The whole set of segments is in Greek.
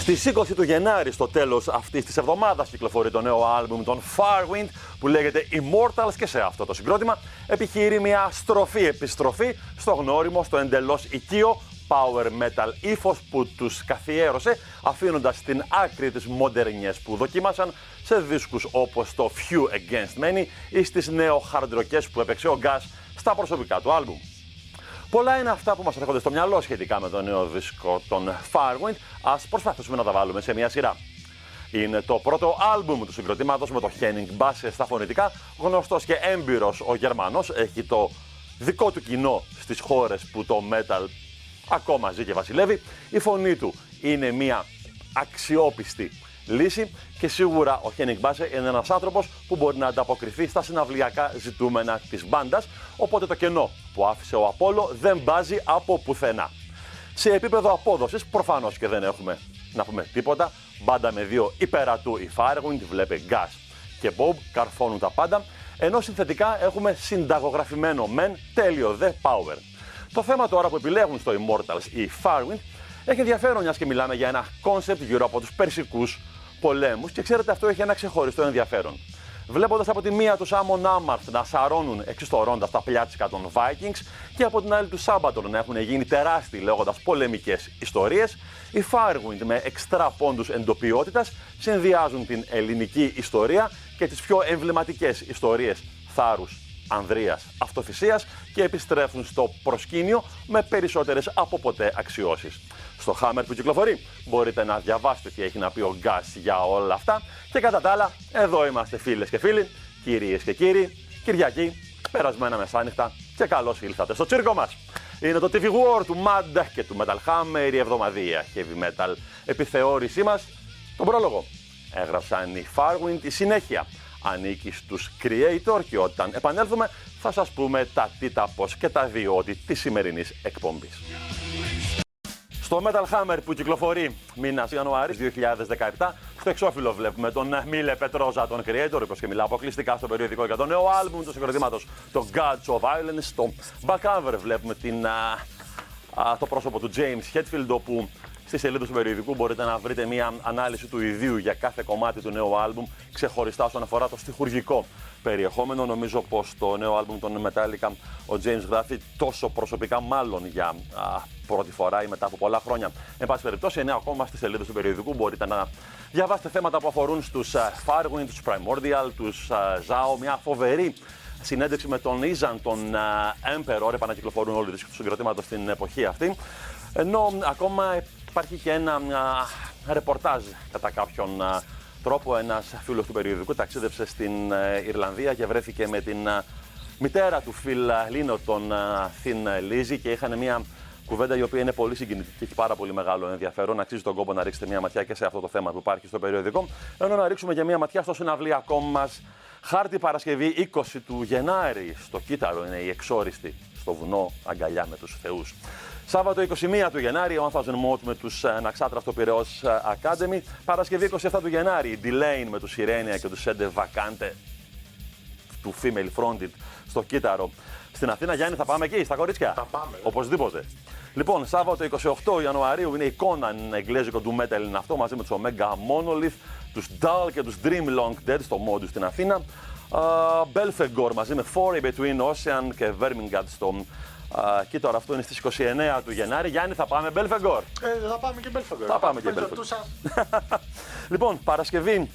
Στις 20 του Γενάρη, στο τέλος αυτής της εβδομάδας, κυκλοφορεί το νέο άλμπουμ των Firewind που λέγεται Immortals και σε αυτό το συγκρότημα επιχειρεί μια επιστροφή στο γνώριμο, στο εντελώς οικείο power metal ύφος που τους καθιέρωσε, αφήνοντας στην άκρη τις μοντερνιές που δοκίμασαν σε δίσκους όπως το Few Against Many ή στις νέο-χαρντροκές που έπαιξε ο Gas στα προσωπικά του άλμπουμ. Πολλά είναι αυτά που μας έρχονται στο μυαλό σχετικά με το νέο δίσκο των Firewind. Ας προσπαθήσουμε να τα βάλουμε σε μια σειρά. Είναι το πρώτο άλμπουμ του συγκροτήματος με το Henning Basse στα φωνητικά. Γνωστός και έμπειρος ο Γερμανός, έχει το δικό του κοινό στις χώρες που το metal ακόμα ζει και βασιλεύει. Η φωνή του είναι μια αξιόπιστη λύση και σίγουρα ο Henning Basse είναι ένας άνθρωπος που μπορεί να ανταποκριθεί στα συναυλιακά ζητούμενα της μπάντας, οπότε το κενό που άφησε ο Απόλλω δεν μπάζει από πουθενά. Σε επίπεδο απόδοσης προφανώς και δεν έχουμε να πούμε τίποτα. Μπάντα με δύο υπερατού, η Firewind, βλέπε Gas και Bob, καρφώνουν τα πάντα, ενώ συνθετικά έχουμε συνταγογραφημένο μεν, τέλειο δε power. Το θέμα τώρα που επιλέγουν στο Immortals οι Firewind έχει ενδιαφέρον, μιας και μιλάμε για ένα κόνσεπτ γύρω από τους περσικούς πολέμους και ξέρετε αυτό έχει ένα ξεχωριστό ενδιαφέρον. Βλέποντας από τη μία τους Amon Amarth να σαρώνουν εξιστορώντας τα πλιάτσικα των Vikings και από την άλλη τους Sabaton να έχουν γίνει τεράστιοι λέγοντας πολεμικές ιστορίες, οι Firewind με εξτρά πόντους εντοπιότητας συνδυάζουν την ελληνική ιστορία και τις πιο εμβληματικές ιστορίες θάρρους, ανδρείας, αυτοθυσίας και επιστρέφουν στο προσκήνιο με περισσότερες από ποτέ αξιώσεις. Στο Hammer που κυκλοφορεί μπορείτε να διαβάσετε τι έχει να πει ο Gas για όλα αυτά και κατά τα άλλα εδώ είμαστε φίλες και φίλοι, κυρίες και κύριοι, Κυριακή, περασμένα μεσάνυχτα και καλώς ήλθατε στο τσίρκο μας. Είναι το TV War του Mad και του Metal Hammer, η εβδομαδιαία heavy metal επιθεώρησή μας. Τον πρόλογο έγραψαν οι Firewind, η συνέχεια ανήκει στους Kreator και όταν επανέλθουμε θα σας πούμε τα τι, τα πώς και τα διότι της σημερινής εκπομπής. Στο Metal Hammer που κυκλοφορεί μήνας Ιανουάρης 2017, στο εξώφυλλο βλέπουμε τον Μίλε Πετρόζα, τον Kreator, όπως και μιλάω αποκλειστικά στο περιοδικό για το νέο άλμπουμ του συγκροτήματος, το Gods of Violence. Στο back cover βλέπουμε το πρόσωπο του James Hetfield, όπου στις σελίδες του περιοδικού μπορείτε να βρείτε μια ανάλυση του ιδίου για κάθε κομμάτι του νέου άλμπουμ, ξεχωριστά όσον αφορά το στιχουργικό περιεχόμενο. Νομίζω πως το νέο άλμπουμ των Metallica ο James γράφει τόσο προσωπικά, μάλλον για πρώτη φορά ή μετά από πολλά χρόνια. Εν πάση περιπτώσει, είναι ακόμα στις σελίδες του περιοδικού. Μπορείτε να διαβάσετε θέματα που αφορούν στους Firewind, τους Primordial, τους Zao, μια φοβερή συνέντευξη με τον Izan, τον Emperor, επανακυκλοφορούν όλοι οι δίσκοι του συγκροτήματος στην εποχή αυτή. Ενώ ακόμα υπάρχει και ένα ρεπορτάζ κατά κάποιον τρόπο. Ένας φίλος του περιοδικού ταξίδευσε στην Ιρλανδία και βρέθηκε με την μητέρα του Φιλ Λίνο, τον Thin Lizzy, και είχαν μια κουβέντα η οποία είναι πολύ συγκινητική και έχει πάρα πολύ μεγάλο ενδιαφέρον. Αξίζει τον κόπο να ρίξετε μια ματιά και σε αυτό το θέμα που υπάρχει στο περιοδικό. Ενώ να ρίξουμε και μια ματιά στο συναυλιακό μας χάρτη. Παρασκευή 20 του Γενάρη στο Κύτταρο είναι η εξόριστη στο βουνό αγκαλιά με τους θεούς. Σάββατο 21 του Γενάρη, ο Unfrozen Mode με τους Ναξάτρα στο Πειραιώς Academy. Παρασκευή 27 του Γενάρη, η Delane με τους Σιρένια και τους Σέντε Βακάντε του Female Fronted στο Κύτταρο. Στην Αθήνα, Γιάννη, θα πάμε εκεί, στα κορίτσια. Θα πάμε. Οπωσδήποτε. Λοιπόν, Σάββατο 28 Ιανουαρίου είναι εικόνα εγγλέζικο του metal είναι αυτό, μαζί με τους Omega Monolith, τους Dull και τους Dream Long Dead στο Modus στην Αθήνα. Belfegor μαζί με Foray Between Ocean και Vermingard στο Κύτταρο. Αυτό είναι στις 29 του Γενάρη. Γιάννη, θα πάμε Belfegor. Θα πάμε και Belfegor. Θα πάμε και Belfegor. Λοιπόν, Παρασκευή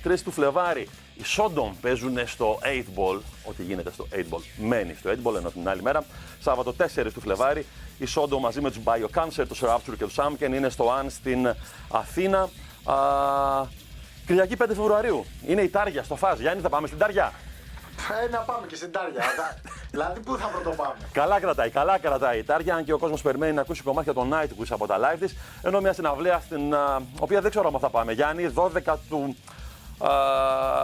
3 του Φλεβάρη, οι Sodom παίζουν στο 8 Ball. Ό,τι γίνεται στο 8 Ball μένει στο 8 Ball, ενώ την άλλη μέρα. Σάββατο 4 του Φλεβάρη, οι Sodom μαζί με τους Biocancer, τους Rapture και τους Amken είναι στο Αν στην Αθήνα. Κυριακή 5 Φεβρουαρίου είναι η Τάρια στο Φάζ. Γιάννη, θα πάμε στην Τάρια. Να πάμε και στην Τάρια. Δηλαδή, πού θα πρωτοπάμε. Καλά κρατάει η Τάρια, αν και ο κόσμος περιμένει να ακούσει κομμάτια των Nightwish από τα live της. Ενώ μια συναυλία στην οποία δεν ξέρω αν θα πάμε. Γιάννη, 12 του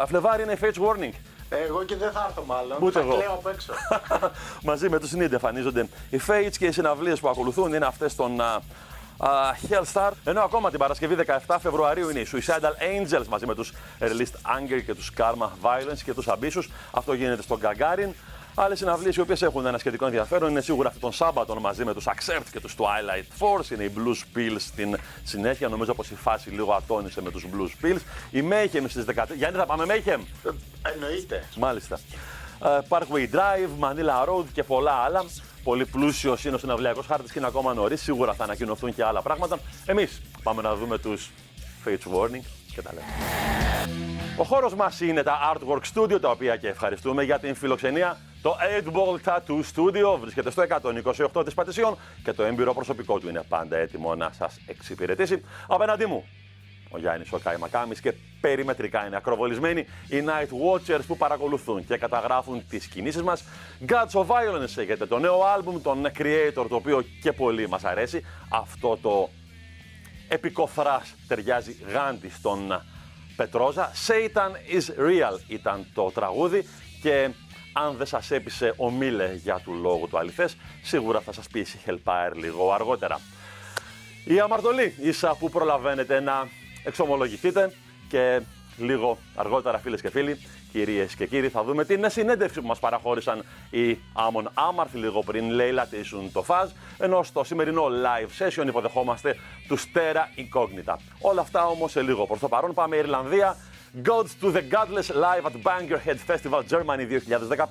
Φλεβάρι είναι η Fates Warning. Εγώ και δεν θα έρθω μάλλον. Ούτε θα εγώ. κλαίω απ' έξω. Μαζί με τους Συνέντευξη εμφανίζονται οι Fates και οι συναυλίες που ακολουθούν είναι αυτές των Hellstar. Ενώ ακόμα την Παρασκευή 17 Φεβρουαρίου είναι οι Suicidal Angels μαζί με τους Released Anger και τους Karma Violence και τους Abyssus. Αυτό γίνεται στον Gagarin. Άλλες συναυλίες οι οποίες έχουν ένα σχετικό ενδιαφέρον είναι σίγουρα αυτή των Σάββατων μαζί με τους Accept και τους Twilight Force. Είναι οι Blues Pills στην συνέχεια. Νομίζω πως η φάση λίγο ατώνησε με τους Blues Pills. Η Mayhem στις 13. Γιάννη, θα πάμε Mayhem. Εννοείται. Μάλιστα. Parkway Drive, Manila Road και πολλά άλλα. Πολύ πλούσιος είναι ο συναυλιακός χάρτης και είναι ακόμα νωρίς. Σίγουρα θα ανακοινωθούν και άλλα πράγματα. Εμείς πάμε να δούμε τους Fates Warning και τα λέμε. Ο χώρος μας είναι τα Artwork Studio, τα οποία και ευχαριστούμε για την φιλοξενία. Το 8-Ball Tattoo Studio βρίσκεται στο 128 της Πατησίων και το έμπειρο προσωπικό του είναι πάντα έτοιμο να σας εξυπηρετήσει. Απέναντί μου, ο Γιάννης ο Καϊμακάμης και περιμετρικά είναι ακροβολισμένοι οι Night Watchers που παρακολουθούν και καταγράφουν τις κινήσεις μας. Gods of Violence έχετε το νέο άλμπουμ των Kreator, το οποίο και πολύ μας αρέσει. Αυτό το επικό θρας ταιριάζει γάντι στον Πετρόζα. Satan is Real ήταν το τραγούδι και αν δεν σας έπεισε ο Μίλε για του λόγου του αληθές, σίγουρα θα σας πείσει Hellfire λίγο αργότερα. Η αμαρτωλή ίσα που προλαβαίνετε να εξομολογηθείτε και λίγο αργότερα, φίλες και φίλοι, κυρίες και κύριοι, θα δούμε την συνέντευξη που μας παραχώρησαν οι Amon Amarth λίγο πριν λαιλατίσουν το φαζ, ενώ στο σημερινό live session υποδεχόμαστε τους Terra Incognita. Όλα αυτά όμως σε λίγο. Προς το παρόν πάμε Ιρλανδία. Gods to the Godless live at Bang Your Head Festival Germany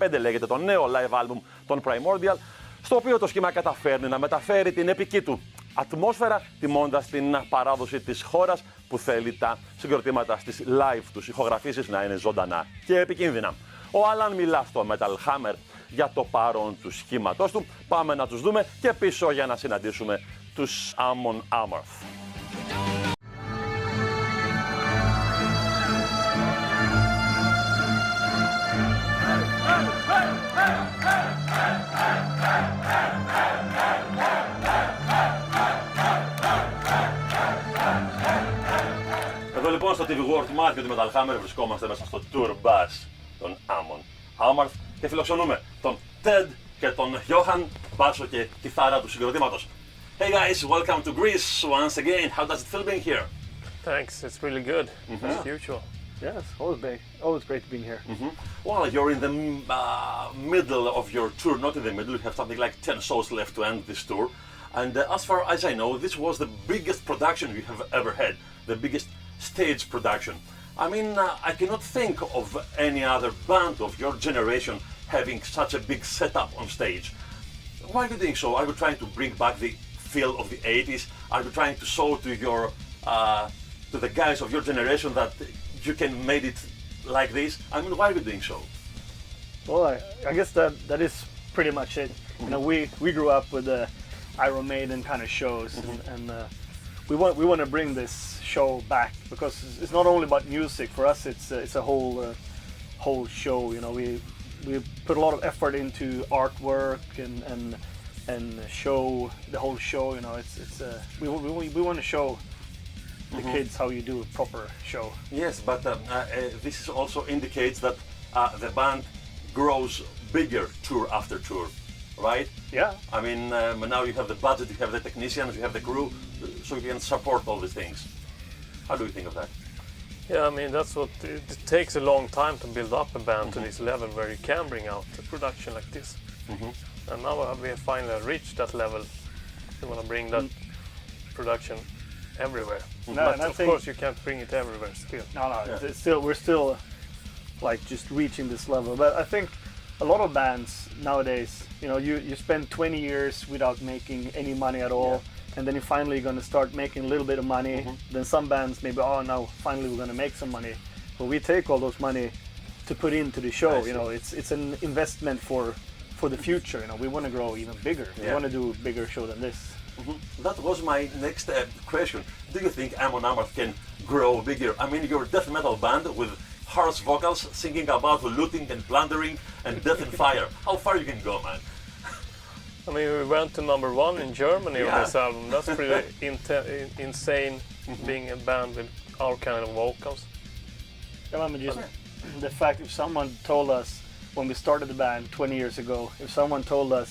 2015 λέγεται το νέο live album των Primordial, στο οποίο το σχήμα καταφέρνει να μεταφέρει την επική του ατμόσφαιρα, τιμώντας την παράδοση της χώρας που θέλει τα συγκροτήματα στις live τους ηχογραφήσεις να είναι ζωντανά και επικίνδυνα. Ο Άλαν μιλά στο Metal Hammer για το παρόν του σχήματός του. Πάμε να τους δούμε και πίσω για να συναντήσουμε τους Amon Amarth. Εδώ λοιπόν στο TV War του Μάρκ και του Metal Hammer βρισκόμαστε μέσα στο Tour Bus των Amon Amarth και φιλοξενούμε τον Ted και τον Johan, μπάσο και κιθάρα του συγκροτήματος. Hey guys, welcome to Greece once again. How does it feel being here? Thanks, it's really good, as usual. Yes, always great being here. Well, you're in the middle of your tour, not in the middle, you have something like 10 shows left to end this tour. And as far as I know, this was the biggest production you have ever had, the biggest stage production. I mean, I cannot think of any other band of your generation having such a big setup on stage. Why are you doing so? Are you trying to bring back the feel of the 80s? Are you trying to show to your to the guys of your generation that you can make it like this? I mean, why are you doing so? Well, I guess that is pretty much it. You know, we grew up with the Iron Maiden kind of shows, and we want to bring this show back because it's not only about music. For us, it's a whole show. You know, we put a lot of effort into artwork and show the whole show. You know, we want to show the kids how you do a proper show. Yes, but this also indicates that the band grows bigger tour after tour, right? Yeah. I mean, now you have the budget, you have the technicians, you have the crew, so you can support all these things. How do you think of that? Yeah, I mean, that's what it takes a long time to build up a band to this level where you can bring out a production like this. And now we have finally reached that level. We want to bring that production everywhere. No, but and I of think- course you can't bring it everywhere still. No, we're still like just reaching this level. But I think a lot of bands nowadays, you know, you spend 20 years without making any money at all, and then you're finally going to start making a little bit of money. Then some bands maybe, oh, now finally we're going to make some money. But we take all those money to put into the show. You know, it's an investment for the future. You know, we want to grow even bigger. We want to do a bigger show than this. That was my next question. Do you think Amon Amarth can grow bigger? I mean, you're a death metal band with harsh vocals, singing about looting and plundering and death and fire. How far you can go, man? I mean, we went to #1 in Germany on this album. That's pretty insane, being a band with our kind of vocals. I mean, just the fact if someone told us when we started the band 20 years ago, if someone told us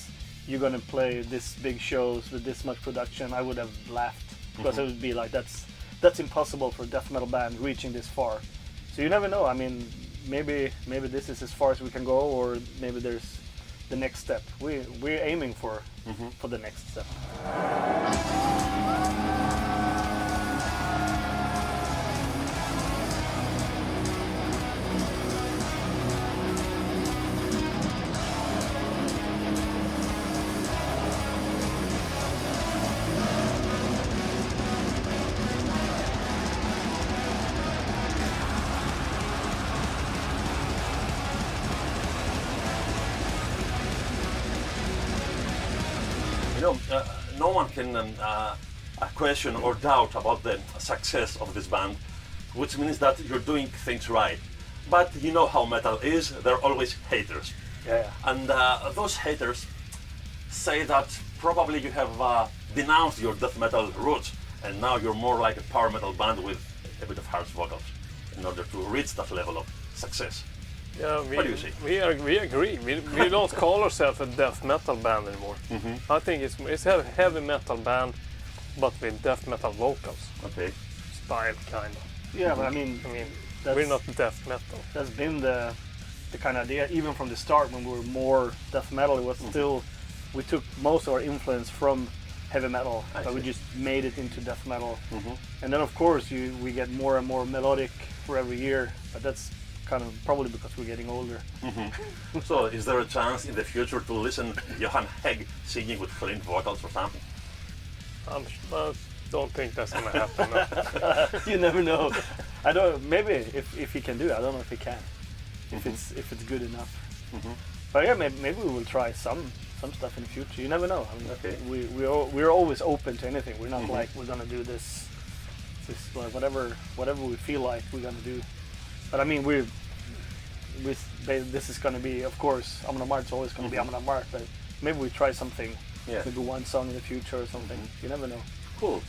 you're going to play this big shows with this much production, I would have laughed because it would be like that's impossible for a death metal band reaching this far. So you never know. I mean, maybe this is as far as we can go, or maybe there's the next step. We're aiming for the next step. No one can question or doubt about the success of this band, which means that you're doing things right. But you know how metal is, there are always haters. Yeah. And those haters say that probably you have denounced your death metal roots, and now you're more like a power metal band with a bit of harsh vocals in order to reach that level of success. Yeah, What do you say? We agree. We don't call ourselves a death metal band anymore. I think it's a heavy metal band, but with death metal vocals. Okay. Style, kind of. Yeah, but I mean, we're not death metal. That's been the kind of idea, even from the start when we were more death metal. It was still, we took most of our influence from heavy metal, but we just made it into death metal. And then of course we get more and more melodic for every year, but that's kind of probably because we're getting older. So is there a chance in the future to listen Johan Hegg singing with clean vocals or something? I don't think that's gonna happen. No. You never know. I don't. Maybe if he can do it, I don't know if he can. If it's good enough. But yeah, maybe we will try some stuff in the future. You never know. I mean, we're always open to anything. We're not like we're gonna do this like whatever we feel like we're gonna do. But I mean, this is gonna be, of course, Amon Amarth's always gonna be Amon Amarth. But maybe we try something. Yeah. Maybe one song in the future or something. You never know. Cool.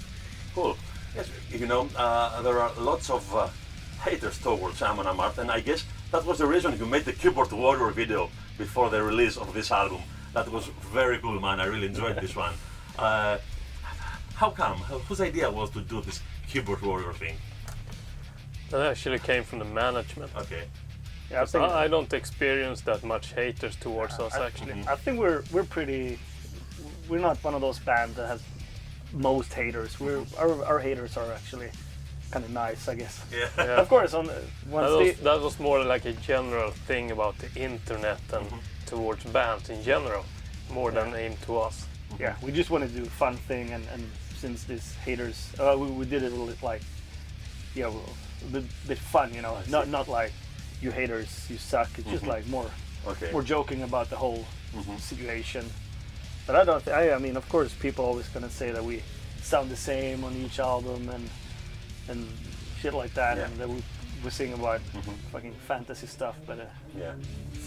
Yes, there are lots of haters towards Amon Amarth, and I guess that was the reason you made the Keyboard Warrior video before the release of this album. That was very cool, man. I really enjoyed this one. How come? Whose idea was to do this Keyboard Warrior thing? That actually came from the management. Okay. Yeah, I don't experience that much haters towards us actually. I think we're we're not one of those bands that has most haters. Our haters are actually kind of nice, I guess. Yeah. Of course, that was more like a general thing about the internet and towards bands in general, more than aimed to us. Yeah, we just want to do a fun thing, and since these haters, we did it a little like, a bit fun, not like you haters, you suck. It's just like more joking about the whole situation. But I mean, of course, people always gonna say that we sound the same on each album and shit like that, and that we sing about fucking fantasy stuff. But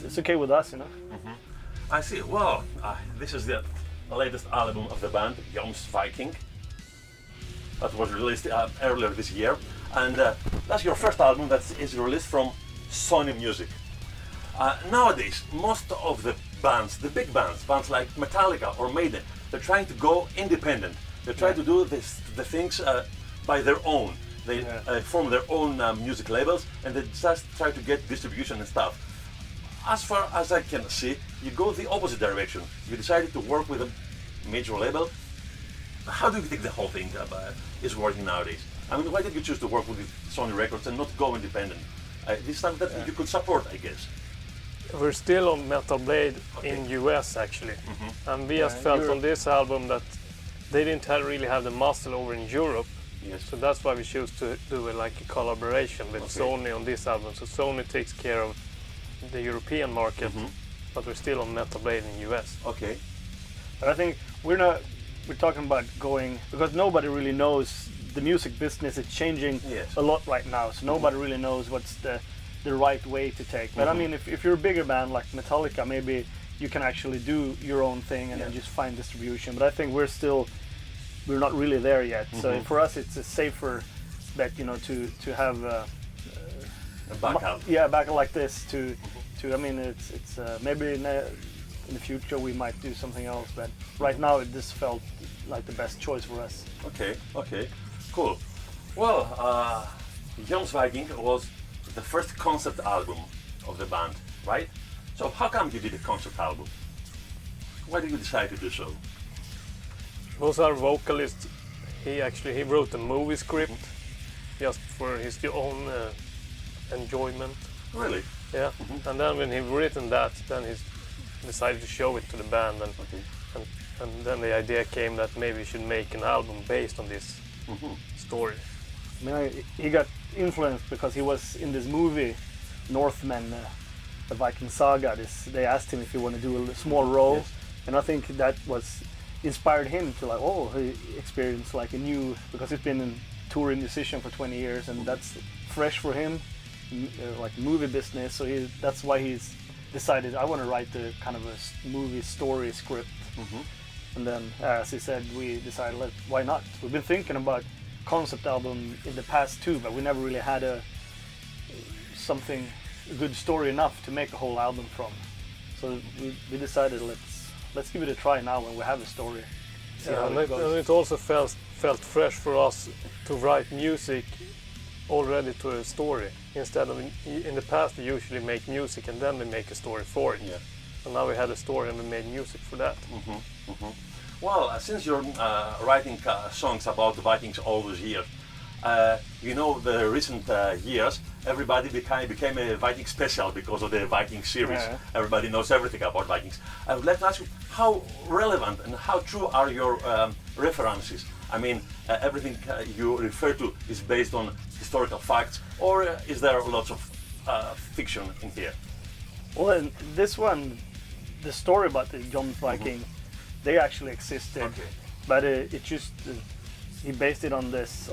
it's okay with us, I see. Well, this is the latest album of the band, Jomsviking, that was released earlier this year, and that's your first album that is released from Sony Music. Nowadays, most of the bands, the big bands like Metallica or Maiden, they're trying to go independent. They try to do the things by their own. They form their own music labels, and they just try to get distribution and stuff. As far as I can see, you go the opposite direction. You decided to work with a major label. How do you think the whole thing is working nowadays? I mean, why did you choose to work with Sony Records and not go independent? This is something that you could support, I guess. We're still on Metal Blade in US actually, and we just felt on this album that they didn't really have the muscle over in Europe. Yes. So that's why we choose to do like a collaboration with Sony on this album. So Sony takes care of the European market, but we're still on Metal Blade in US. Okay. But I think we're talking about going, because nobody really knows. The music business is changing a lot right now, so nobody really knows what's the right way to take. But I mean, if you're a bigger band like Metallica, maybe you can actually do your own thing and then just find distribution. But I think we're not really there yet. So for us, it's a safer bet, to have a backup. Backup like this. I mean, it's maybe in the future we might do something else, but right now this felt like the best choice for us. Okay, cool. Well, Jomsviking was the first concept album of the band, right? So how come you did a concept album? Why did you decide to do so? Was our vocalist, he wrote a movie script just for his own enjoyment. Really? Yeah. And then when he written that, then he decided to show it to the band, and then the idea came that maybe we should make an album based on this story. I mean, he got influenced because he was in this movie, Northmen, the Viking saga. They asked him if he wanted to do a small role, and I think that was inspired him to like, he experienced like a new, because he's been a touring musician for 20 years, and that's fresh for him, like movie business. So that's why he's decided, I want to write the kind of a movie story script. And then, as he said, we decided, why not? We've been thinking about concept album in the past too, but we never really had a good story enough to make a whole album from. So we decided, let's give it a try now when we have a story. And it also felt fresh for us to write music already to a story, instead of in the past we usually make music and then we make a story for it. Yeah. And now we had a story and we made music for that. Well, since you're writing songs about the Vikings all those years, the recent years, everybody became a Viking special because of the Viking series. Yeah. Everybody knows everything about Vikings. I would like to ask you, how relevant and how true are your references? I mean, everything you refer to is based on historical facts, or is there lots of fiction in here? Well, in this one, the story about the John Viking, they actually existed, but it just he based it on this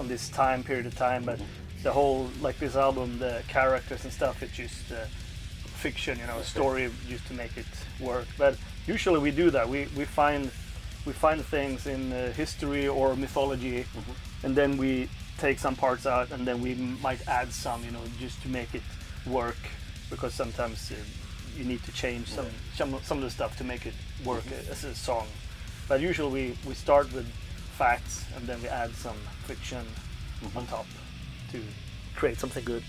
period of time. But the whole, like this album, the characters and stuff, it's just fiction, a story just to make it work. But usually we do that. We find things in history or mythology, and then we take some parts out, and then we might add some, just to make it work, because sometimes you need to change some of the stuff to make it work as a song. But usually we start with facts and then we add some fiction on top to create something good.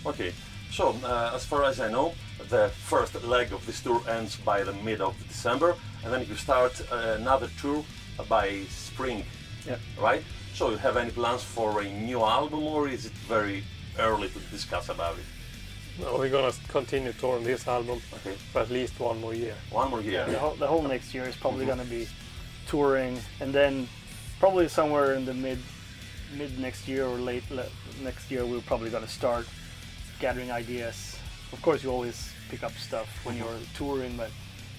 Okay, so as far as I know, the first leg of this tour ends by the mid of December, and then you start another tour by spring, right? So you have any plans for a new album, or is it very early to discuss about it? No, we're gonna continue touring this album for at least one more year. One more year. Yeah, the whole next year is probably gonna be touring, and then probably somewhere in the mid next year or late next year we're probably gonna start gathering ideas. Of course, you always pick up stuff when you're touring,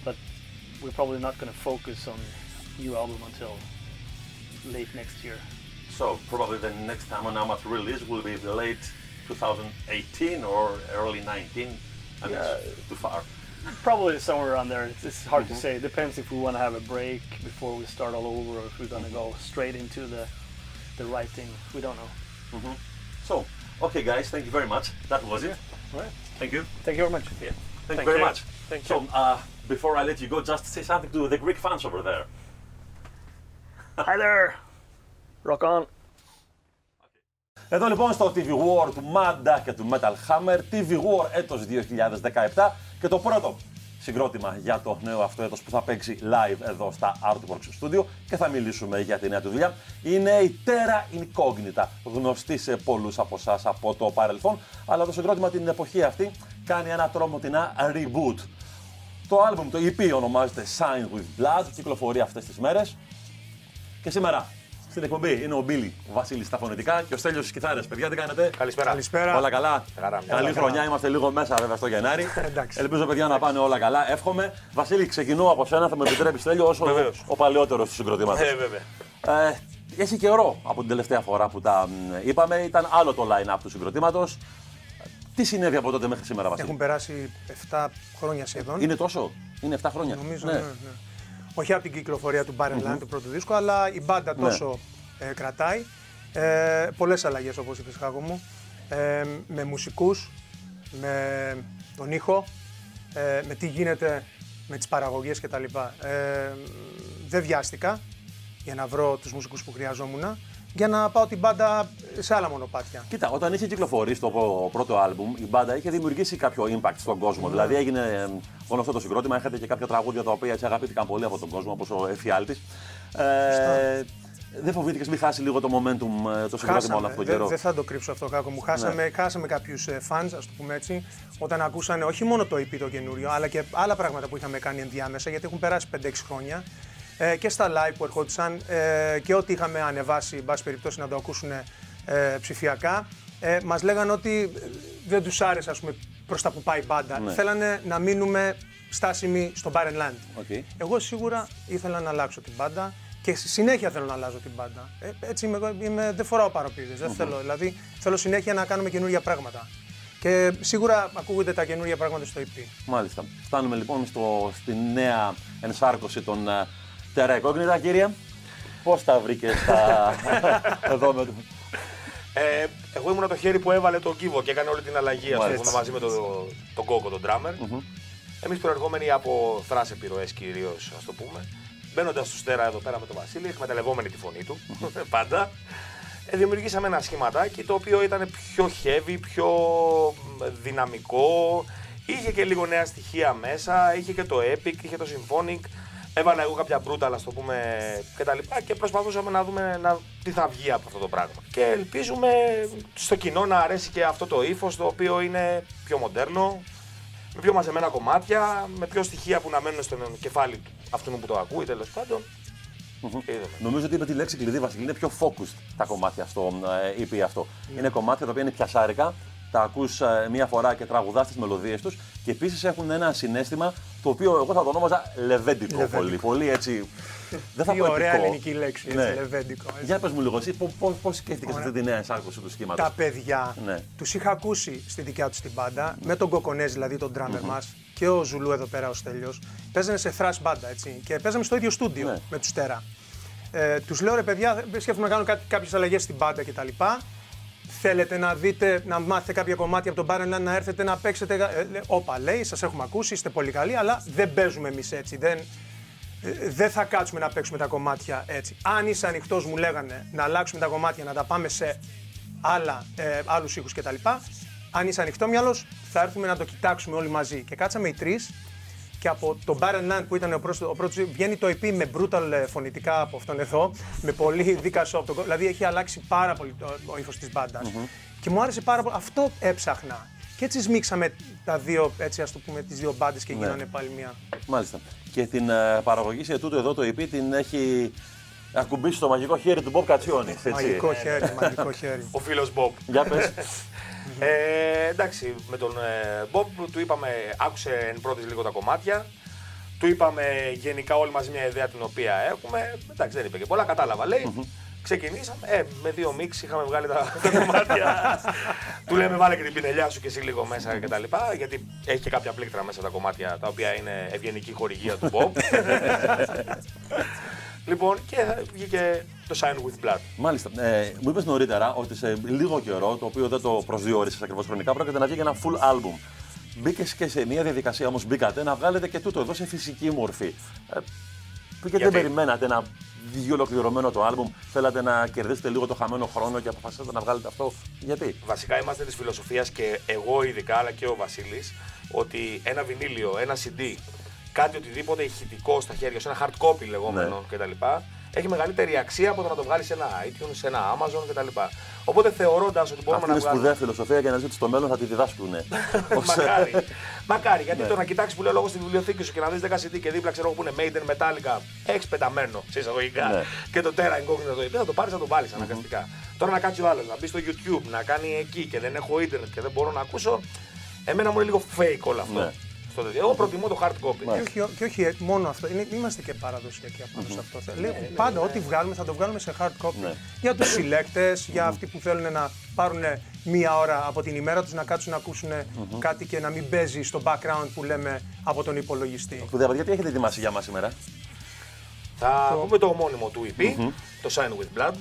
but we're probably not gonna focus on new album until late next year. So probably the next Amon Amarth release will be the late 2018 or early 19. I mean, it's too far. Probably somewhere around there. It's hard to say. It depends if we want to have a break before we start all over, or if we're going to go straight into the writing. We don't know. So, okay, guys, thank you very much. That was it. All right. Thank you. Thank you very much. Yeah. Thank you very much. Thank you. So, before I let you go, just say something to the Greek fans over there. Hi there. Rock on. Εδώ λοιπόν στο TV War του Manda και του Metal Hammer, TV War έτος 2017 και το πρώτο συγκρότημα για το νέο αυτό έτος που θα παίξει live εδώ στα Artworks Studio και θα μιλήσουμε για τη νέα του δουλειά. Είναι η Terra Incognita, γνωστή σε πολλούς από εσάς από το παρελθόν, αλλά το συγκρότημα την εποχή αυτή κάνει ένα τρομοτινά reboot. Το άλμπουμ, το EP ονομάζεται Signed with Blood, κυκλοφορεί αυτές τις μέρες και σήμερα στην εκπομπή είναι ο Μπίλι, ο Βασίλης στα φωνητικά και ο Στέλιος στις κιθάρες. Παιδιά, τι κάνετε? Καλησπέρα. Όλα καλά. Καλή χρονιά, είμαστε λίγο μέσα βέβαια στο Γενάρη. Ελπίζω, παιδιά, να πάνε όλα καλά. Εύχομαι. Βασίλη, ξεκινώ από σένα, θα με επιτρέψει, Στέλιο, όσο ο παλαιότερος του συγκροτήματος. Βέβαια. Έχει καιρό από την τελευταία φορά που τα είπαμε, ήταν άλλο το line-up του συγκροτήματος. Τι συνέβη από τότε μέχρι σήμερα, Βασίλη? Έχουν περάσει 7 χρόνια σχεδόν. Είναι τόσο? Είναι 7 χρόνια? Νομίζω, ναι. Όχι από την κυκλοφορία του Firewind του πρώτου δίσκου, αλλά η μπάντα τόσο κρατάει. Πολλές αλλαγές, όπως είπες, Χάκο μου, με μουσικούς, με τον ήχο, με τι γίνεται με τις παραγωγές κτλ. Δεν βιάστηκα για να βρω τους μουσικούς που χρειαζόμουν. για να πάω την μπάντα σε άλλα μονοπάτια. Κοίτα, όταν είχε κυκλοφορήσει το πρώτο άλμπουμ, η μπάντα είχε δημιουργήσει κάποιο impact στον κόσμο. Δηλαδή έγινε γνωστό το συγκρότημα, είχατε και κάποια τραγούδια τα οποία έτσι αγαπήθηκαν πολύ από τον κόσμο, όπως ο Εφιάλτης. Δεν φοβήθηκες μη χάσει λίγο το momentum το συγκρότημα όλο αυτό τον καιρό? Δεν θα το κρύψω αυτό, Χάκο μου. Χάσαμε κάποιους fans, ας το πούμε έτσι, όταν ακούσανε όχι μόνο το EP το καινούριο, αλλά και άλλα πράγματα που είχαμε κάνει ενδιάμεσα, γιατί έχουν περάσει 5-6 χρόνια. Και στα live που ερχόντουσαν και ό,τι είχαμε ανεβάσει, εν πάση περιπτώσει, να το ακούσουν ψηφιακά, μας λέγανε ότι δεν τους άρεσε, ας πούμε, προς τα που πάει η μπάντα. Ναι. Θέλανε να μείνουμε στάσιμοι στο Bar and Land. Okay. Εγώ σίγουρα ήθελα να αλλάξω την μπάντα και συνέχεια θέλω να αλλάζω την μπάντα. Έτσι δεν φοράω παροπίδες, δεν θέλω. Δηλαδή θέλω συνέχεια να κάνουμε καινούργια πράγματα. Και σίγουρα ακούγονται τα καινούργια πράγματα στο EP. Μάλιστα. Φτάνουμε λοιπόν στη νέα ενσάρκωση των Terra Incognita, κύριε. Πώς τα βρήκες εδώ με το... Εγώ ήμουν το χέρι που έβαλε τον κύβο και έκανε όλη την αλλαγή, ας πούμε, μαζί με τον Κόκο, τον drummer. Εμείς προερχόμενοι από thrash επιρροές κυρίως, ας το πούμε, μπαίνοντας στους Terra εδώ πέρα με τον Βασίλη, εκμεταλλευόμενοι τη φωνή του, πάντα, δημιουργήσαμε ένα σχηματάκι το οποίο ήταν πιο heavy, πιο δυναμικό, είχε και λίγο νέα στοιχεία μέσα, είχε και το epic, είχε το symphonic. Έβαλα εγώ κάποια brutal, ας το πούμε, και προσπαθούσαμε να δούμε τι θα βγει από αυτό το πράγμα. Και ελπίζουμε στο κοινό να αρέσει και αυτό το ύφος, το οποίο είναι πιο μοντέρνο, με πιο μαζεμένα κομμάτια, με πιο στοιχεία που να μένουν στο κεφάλι αυτού που το ακούει, τέλος πάντων. Νομίζω ότι είπε τη λέξη κλειδί, Βασίλη, είναι πιο focused τα κομμάτια στο EP αυτό. Είναι κομμάτια τα οποία είναι πιασάρικα, τα ακούς μία φορά και τραγουδάς τις μελωδίες τους και επίσης έχουν ένα συναίσθημα το οποίο εγώ θα το ονόμαζα λεβέντικο. Πολύ έτσι. Δεν θα πω ωραία ελληνική λέξη, έτσι, λεβέντικο. Για πες μου λίγο, εσύ πώς σκέφτηκες αυτή τη νέα ενσάρκωση του σχήματος? Τα παιδιά τους είχα ακούσει στη δικιά τους την μπάντα, με τον Κοκονέζ, δηλαδή τον drummer μας, και ο Ζουλού εδώ πέρα ο Στέλιος. Παίζανε σε thrash μπάντα, έτσι, και παίζαμε στο ίδιο στούντιο με τους Terra. Τους λέω, ρε παιδιά, σκέφτομαι να κάνω κάποιες αλλαγές στην μπάντα κτλ. Θέλετε να δείτε, να μάθετε κάποια κομμάτια από τον Bar and Land, να έρθετε να παίξετε? Όπα, λέει, σας έχουμε ακούσει, είστε πολύ καλοί, αλλά δεν παίζουμε εμείς έτσι. Δεν θα κάτσουμε να παίξουμε τα κομμάτια έτσι. Αν είσαι ανοιχτός, μου λέγανε, να αλλάξουμε τα κομμάτια, να τα πάμε σε άλλους ήχους κτλ. Αν είσαι ανοιχτόμυαλος, θα έρθουμε να το κοιτάξουμε όλοι μαζί. Και κάτσαμε οι τρεις. Και από το Bar and Land που ήταν ο πρώτος, βγαίνει το EP με brutal φωνητικά από αυτόν εδώ, με πολύ δίκα σοπ. Δηλαδή έχει αλλάξει πάρα πολύ ο ύφος της μπάντας. Και μου άρεσε πάρα πολύ. Αυτό έψαχνα. Και έτσι σμίξαμε τα δύο, έτσι ας το πούμε, τις δύο μπάντες και γίνανε πάλι μία. Μάλιστα. Και την παραγωγή σε τούτο εδώ το EP την έχει ακουμπήσει το μαγικό χέρι του Μπομπ Κατσιόνη. Μαγικό χέρι, μαγικό χέρι. Ο φίλος Μπομπ. Για πες. Εντάξει, με τον Μπομπ του είπαμε, άκουσε εν πρώτης λίγο τα κομμάτια. Του είπαμε γενικά όλοι μαζί μια ιδέα την οποία έχουμε. Εντάξει, δεν είπε και πολλά, κατάλαβα, λέει. Ξεκινήσαμε, με δύο μίξ είχαμε βγάλει τα κομμάτια. Του λέμε βάλε και την πινελιά σου και εσύ λίγο μέσα κτλ. Γιατί έχει και κάποια πλήκτρα μέσα τα κομμάτια τα οποία είναι ευγενική χορηγία του Μπομπ. Λοιπόν, και βγήκε το Sign with Blood. Μάλιστα. Μου είπες νωρίτερα ότι σε λίγο καιρό, το οποίο δεν το προσδιορίσες ακριβώς χρονικά, πρόκειται να βγει ένα full album. Μπήκες και σε μια διαδικασία όμως, μπήκατε να βγάλετε και τούτο εδώ σε φυσική μορφή. Γιατί δεν περιμένατε ένα βγει ολοκληρωμένο το album, θέλατε να κερδίσετε λίγο το χαμένο χρόνο και αποφασίσατε να βγάλετε αυτό? Γιατί? Βασικά είμαστε της φιλοσοφίας και εγώ ειδικά, αλλά και ο Βασίλης, ότι ένα βινίλιο, ένα CD, κάτι οτιδήποτε ηχητικό στα χέρια σου, ένα hard copy λεγόμενο κτλ. Έχει μεγαλύτερη αξία από το να το βγάλεις σε ένα iTunes, σε ένα Amazon κτλ. Οπότε θεωρώντας ότι μπορούμε αυτή να βγάλουμε. Αυτή είναι σπουδαία φιλοσοφία και να ζήσεις στο μέλλον θα τη διδάσκουν. Μακάρι. Μακάρι. Γιατί το να κοιτάξεις που λέω λόγω στη βιβλιοθήκη σου και να δεις 10 CD και δίπλα ξέρω που είναι Maiden, Metallica, έχεις πεταμένο σε εισαγωγικά και το Terra Incognita το EP, θα το πάρεις, θα το βάλεις αναγκαστικά. Τώρα να κάτσει ο άλλος, να μπει στο YouTube, να κάνει εκεί και δεν έχω ίντερνετ και δεν μπορώ να ακούσω. Εμένα μου είναι λίγο fake όλο αυτό. Εγώ προτιμώ το hard copy. Και όχι μόνο αυτό, είμαστε και παραδοσιακοί πάνω σε αυτό. Πάντα ό,τι βγάλουμε θα το βγάλουμε σε hard copy. Για τους συλλέκτες, για αυτοί που θέλουν να πάρουν μία ώρα από την ημέρα τους να κάτσουν να ακούσουν κάτι και να μην παίζει στο background που λέμε από τον υπολογιστή. Γιατί έχετε ετοιμάσει για μας σήμερα? Θα πούμε το ομώνυμο του EP, το Sign with Blood.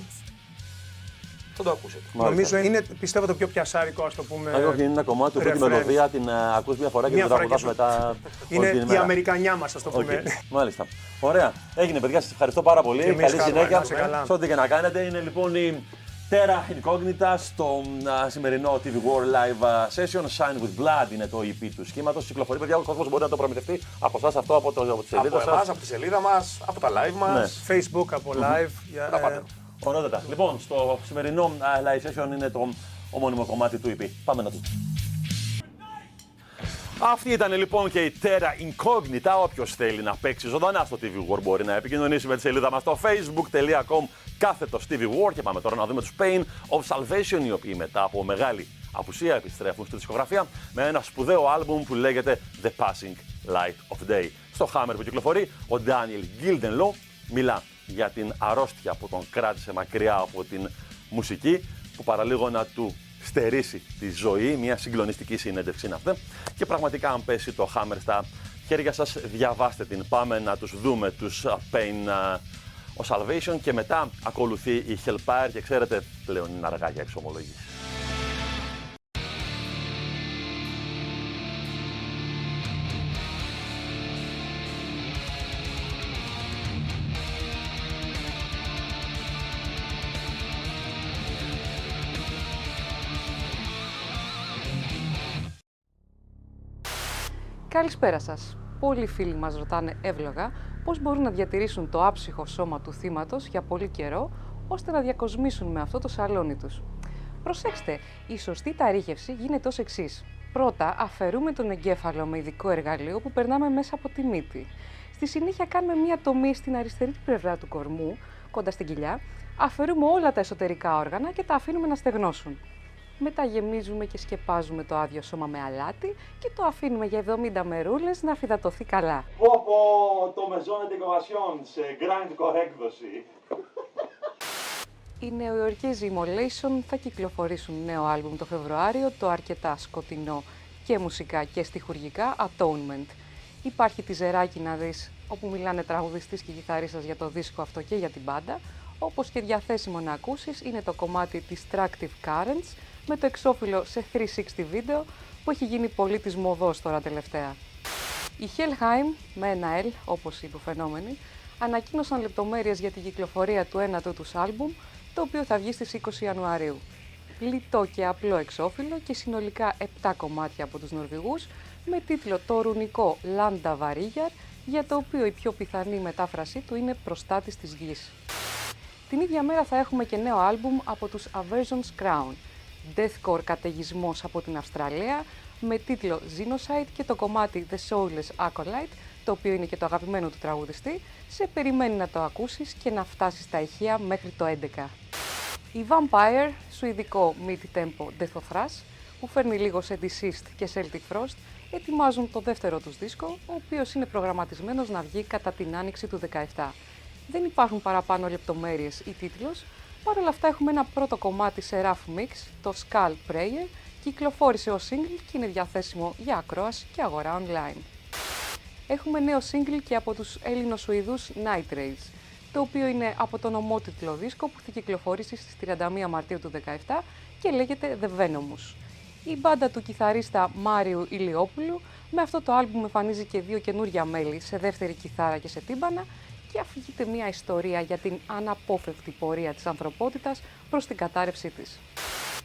θα το ακούσετε. Νομίζω είναι, πιστεύω, το πιο πιασάρικο, ας το πούμε. Όχι, είναι ένα κομμάτι που τη μελωδία την ακούς μια φορά και την τραγουδάς μετά. Είναι η Αμερικανιά μας, ας το πούμε. Μάλιστα. Ωραία. Έγινε, παιδιά, σας ευχαριστώ πάρα πολύ. Καλή συνέχεια. καλά. Σε ό,τι και να κάνετε. Είναι λοιπόν η Terra Incognita στο σημερινό TV War Live Session. Shine with Blood είναι το EP του σχήματος. Κυκλοφορεί, παιδιά, ο κόσμος μπορεί να το προμηθευτεί από εσάς αυτό, από τη σελίδα σας. Από εμάς, από τη σελίδα μας, από τα live μας. Facebook, από live. Τα πάντα. Ωραιότατα. Λοιπόν, στο σημερινό live session είναι το ομώνυμο κομμάτι του EP. Πάμε να το δούμε. Αυτή ήταν λοιπόν και η Terra Incognita. Όποιος θέλει να παίξει ζωντανά στο TV War μπορεί να επικοινωνήσει με τη σελίδα μας στο facebook.com κάθετο TV War. Και πάμε τώρα να δούμε τους Pain of Salvation, οι οποίοι μετά από μεγάλη απουσία επιστρέφουν στη δισκογραφία με ένα σπουδαίο άλμπουμ που λέγεται The Passing Light of Day. Στο Hammer που κυκλοφορεί, ο Daniel Gildenlow μιλά για την αρρώστια που τον κράτησε μακριά από την μουσική, που παραλίγο να του στερήσει τη ζωή. Μια συγκλονιστική συνέντευξη είναι αυτή. Και πραγματικά, αν πέσει το Hammer στα χέρια σας, διαβάστε την. Πάμε να τους δούμε, τους Pain of Salvation, και μετά ακολουθεί η Hellfire. Και ξέρετε, πλέον είναι αργά για εξομολογήσεις. Καλησπέρα σας. Πολλοί φίλοι μας ρωτάνε εύλογα πώς μπορούν να διατηρήσουν το άψυχο σώμα του θύματος για πολύ καιρό, ώστε να διακοσμήσουν με αυτό το σαλόνι τους. Προσέξτε, η σωστή ταρήχευση γίνεται ως εξής. Πρώτα, αφαιρούμε τον εγκέφαλο με ειδικό εργαλείο που περνάμε μέσα από τη μύτη. Στη συνέχεια κάνουμε μία τομή στην αριστερή πλευρά του κορμού, κοντά στην κοιλιά, αφαιρούμε όλα τα εσωτερικά όργανα και τα αφήνουμε να στεγνώσουν. Μετά γεμίζουμε και σκεπάζουμε το άδειο σώμα με αλάτι και το αφήνουμε για 70 μερούλες να φυδατωθεί καλά. Το Maison Decoration σε grindcore έκδοση. Οι νεοϊορκέζοι Immolation θα κυκλοφορήσουν νέο άλμπουμ το Φεβρουάριο, το αρκετά σκοτεινό και μουσικά και στιχουργικά Atonement. Υπάρχει τιζεράκι να δεις, όπου μιλάνε τραγουδιστής και κιθαρίστας για το δίσκο αυτό και για την μπάντα, όπως και διαθέσιμο να ακούσεις είναι το κομμάτι Destructive Currents, με το εξώφυλλο σε 360 βίντεο που έχει γίνει πολύ της μοδός τώρα τελευταία. Οι Helheim, με ένα L, όπως οι υποφαινόμενοι, ανακοίνωσαν λεπτομέρειες για την κυκλοφορία του ένατου τους άλμπουμ, το οποίο θα βγει στις 20 Ιανουαρίου. Λιτό και απλό εξώφυλλο και συνολικά 7 κομμάτια από τους Νορβηγούς, με τίτλο το ρουνικό Landa Variljar, για το οποίο η πιο πιθανή μετάφρασή του είναι «Προστάτης της γης». Την ίδια μέρα θα έχουμε και νέο άλμπουμ από τους Aversion's Crown, deathcore καταιγισμός από την Αυστραλία, με τίτλο Genocide, και το κομμάτι The Soulless Acolyte, το οποίο είναι και το αγαπημένο του τραγουδιστή, σε περιμένει να το ακούσεις και να φτάσει στα ηχεία μέχρι το 11. Η Vampire, σουηδικό mid-tempo death thrash, που φέρνει λίγο σε Deceased και Celtic Frost, ετοιμάζουν το δεύτερο τους δίσκο, ο οποίος είναι προγραμματισμένος να βγει κατά την άνοιξη του 2017. Δεν υπάρχουν παραπάνω λεπτομέρειες ή τίτλος, παρ' όλα αυτά έχουμε ένα πρώτο κομμάτι σε rough mix, το Skull Prayer, κυκλοφόρησε ως single και είναι διαθέσιμο για ακρόαση και αγορά online. Έχουμε νέο single και από τους Έλληνο-Σουηδούς Night Rays, το οποίο είναι από τον ομότιτλο δίσκο που θα κυκλοφορήσει στις 31 Μαρτίου του 2017 και λέγεται The Venomous. Η μπάντα του κιθαρίστα Μάριου Ηλιόπουλου με αυτό το άλμπουμ εμφανίζει και 2 καινούργια μέλη σε δεύτερη κιθάρα και σε τύμπανα, και αφηγείται μια ιστορία για την αναπόφευκτη πορεία της ανθρωπότητας προς την κατάρρευσή της.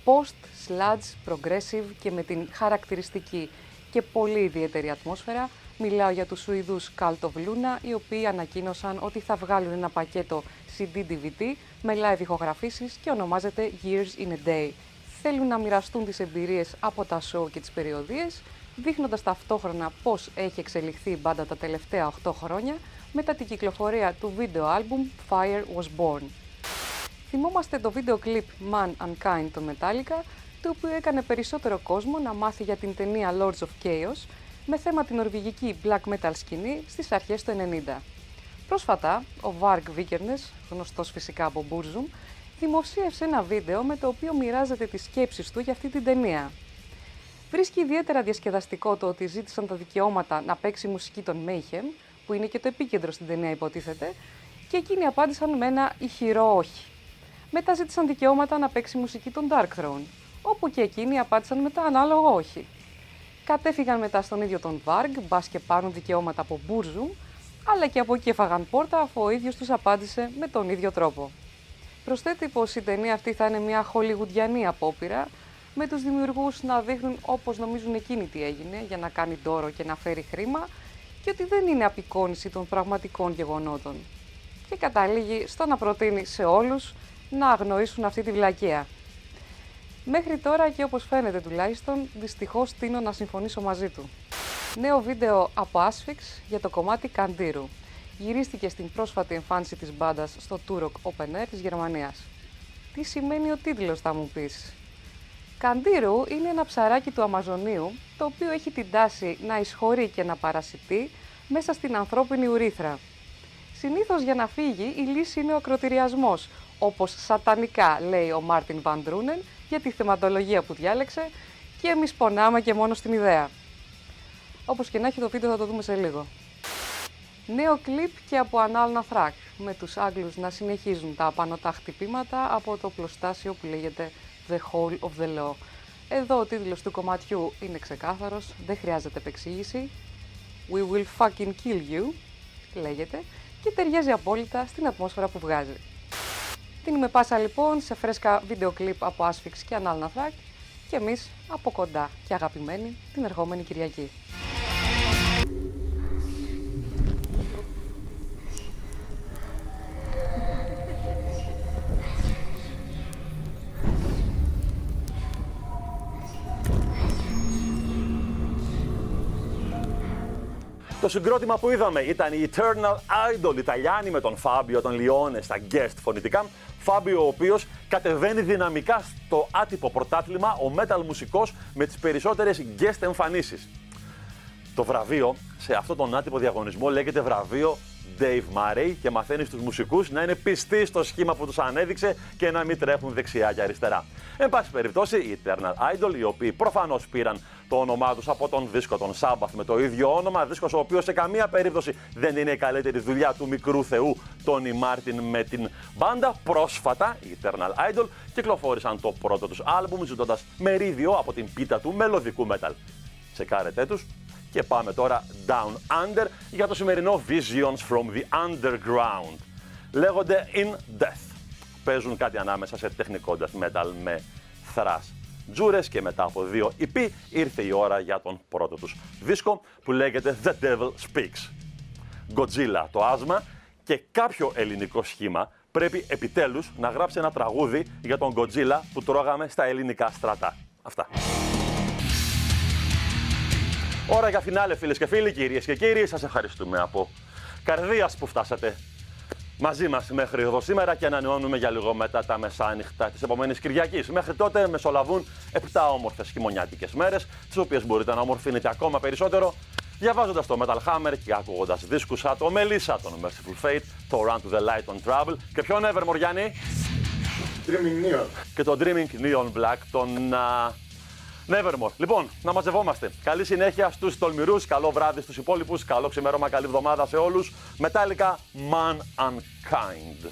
Post, sludge, progressive και με την χαρακτηριστική και πολύ ιδιαίτερη ατμόσφαιρα, μιλάω για τους Σουηδούς Cult of Luna, οι οποίοι ανακοίνωσαν ότι θα βγάλουν ένα πακέτο CD-DVD με live ηχογραφήσεις και ονομάζεται Years in a Day. Θέλουν να μοιραστούν τις εμπειρίες από τα show και τις περιοδίες, δείχνοντας ταυτόχρονα πώς έχει εξελιχθεί η μπάντα τα τελευταία 8 χρόνια, μετά την κυκλοφορία του βίντεο άλμπουμ Fire Was Born. Θυμόμαστε το βίντεο κλιπ Man Unkind των Metallica, το οποίο έκανε περισσότερο κόσμο να μάθει για την ταινία Lords of Chaos, με θέμα την νορβηγική black metal σκηνή στις αρχές του 90. Πρόσφατα, ο Varg Vikernes, γνωστός φυσικά από Burzum, δημοσίευσε ένα βίντεο με το οποίο μοιράζεται τις σκέψεις του για αυτή την ταινία. Βρίσκει ιδιαίτερα διασκεδαστικό το ότι ζήτησαν τα δικαιώματα να παίξει μουσική των Mayhem, που είναι και το επίκεντρο στην ταινία υποτίθεται, και εκείνοι απάντησαν με ένα ηχηρό όχι. Μετά ζήτησαν δικαιώματα να παίξει μουσική των Dark Throne, όπου και εκείνοι απάντησαν με τα ανάλογο όχι. Κατέφυγαν μετά στον ίδιο τον Varg, μπας και πάρουν δικαιώματα από Burzum, αλλά και από εκεί έφαγαν πόρτα αφού ο ίδιος τους απάντησε με τον ίδιο τρόπο. Προσθέτει πως η ταινία αυτή θα είναι μια χολιγουντιανή απόπειρα, με τους δημιουργούς να δείχνουν όπως νομίζουν εκείνοι τι έγινε για να κάνει ντόρο και να φέρει χρήμα και ότι δεν είναι απεικόνιση των πραγματικών γεγονότων. Και καταλήγει στο να προτείνει σε όλους να αγνοήσουν αυτή τη βλακεία. Μέχρι τώρα και όπως φαίνεται τουλάχιστον, δυστυχώς τείνω να συμφωνήσω μαζί του. Νέο βίντεο από Asphyx για το κομμάτι Καντήρου. Γυρίστηκε στην πρόσφατη εμφάνιση της μπάντας στο Turok Open Air της Γερμανίας. Τι σημαίνει ο τίτλος, θα μου πεις? Καντήρου είναι ένα ψαράκι του Αμαζονίου, το οποίο έχει την τάση να εισχωρεί και να παρασιτεί μέσα στην ανθρώπινη ουρήθρα. Συνήθως για να φύγει η λύση είναι ο ακροτηριασμός, όπως σατανικά λέει ο Μάρτιν Βαν Ντρούνεν για τη θεματολογία που διάλεξε και εμείς πονάμε και μόνο στην ιδέα. Όπως και να έχει, το βίντεο θα το δούμε σε λίγο. Νέο κλιπ και από Anaal Nathrakh, με τους Άγγλους να συνεχίζουν τα απανωτά χτυπήματα από το πλωστάσιο που λέγεται The Hall of the Law. Εδώ ο τίτλος του κομματιού είναι ξεκάθαρος, δεν χρειάζεται επεξήγηση. We will fucking kill you, λέγεται, και ταιριάζει απόλυτα στην ατμόσφαιρα που βγάζει. Δίνουμε πάσα λοιπόν σε φρέσκα βίντεο κλιπ από Asphyx και Anaal Nathrakh και εμείς από κοντά και αγαπημένοι την ερχόμενη Κυριακή. Το συγκρότημα που είδαμε ήταν η Eternal Idol Ιταλιάνοι με τον Φάμπιο τον Λιόνε στα guest φωνητικά. Φάμπιο ο οποίος κατεβαίνει δυναμικά στο άτυπο πρωτάθλημα, ο metal μουσικός με τις περισσότερες guest εμφανίσεις. Το βραβείο σε αυτόν τον άτυπο διαγωνισμό λέγεται βραβείο Dave Murray και μαθαίνει στους μουσικούς να είναι πιστοί στο σχήμα που τους ανέδειξε και να μην τρέχουν δεξιά και αριστερά. Εν πάση περιπτώσει, οι Eternal Idol, οι οποίοι προφανώς πήραν το όνομά τους από τον δίσκο των Sabbath με το ίδιο όνομα, δίσκος ο οποίος σε καμία περίπτωση δεν είναι η καλύτερη δουλειά του μικρού θεού Τόνι Μάρτιν με την μπάντα, πρόσφατα οι Eternal Idol κυκλοφόρησαν το πρώτο τους άλμπουμ ζητώντας μερίδιο από την πίτα του μελωδικού metal. Τσεκάρετε τους. Και πάμε τώρα Down Under για το σημερινό Visions from the Underground. Λέγονται In Death. Παίζουν κάτι ανάμεσα σε τεχνικό death metal με thrash τζούρες και μετά από 2 EP ήρθε η ώρα για τον πρώτο τους δίσκο που λέγεται The Devil Speaks. Godzilla το άσμα και κάποιο ελληνικό σχήμα πρέπει επιτέλους να γράψει ένα τραγούδι για τον Godzilla που τρώγαμε στα ελληνικά στρατά. Αυτά. Ώρα για φινάλε, φίλες και φίλοι, κυρίες και κύριοι. Σας ευχαριστούμε από καρδίας που φτάσατε μαζί μας μέχρι εδώ σήμερα και ανανεώνουμε για λίγο μετά τα μεσάνυχτα της επόμενης Κυριακής. Μέχρι τότε μεσολαβούν 7 όμορφες χειμωνιάτικες μέρες, τις οποίες μπορείτε να ομορφύνετε ακόμα περισσότερο διαβάζοντας το Metal Hammer και ακούγοντας δίσκους σαν το Melissa, τον Merciful Fate, το Run to the Light on Travel και ποιον Evermore, Γιάννη? Dreaming Neon. Και το Dreaming Neon Black, τον Nevermore. Λοιπόν, να μαζευόμαστε. Καλή συνέχεια στους τολμηρούς, καλό βράδυ στους υπόλοιπους, καλό ξημέρωμα, καλή εβδομάδα σε όλους. Metallica, Man Unkind.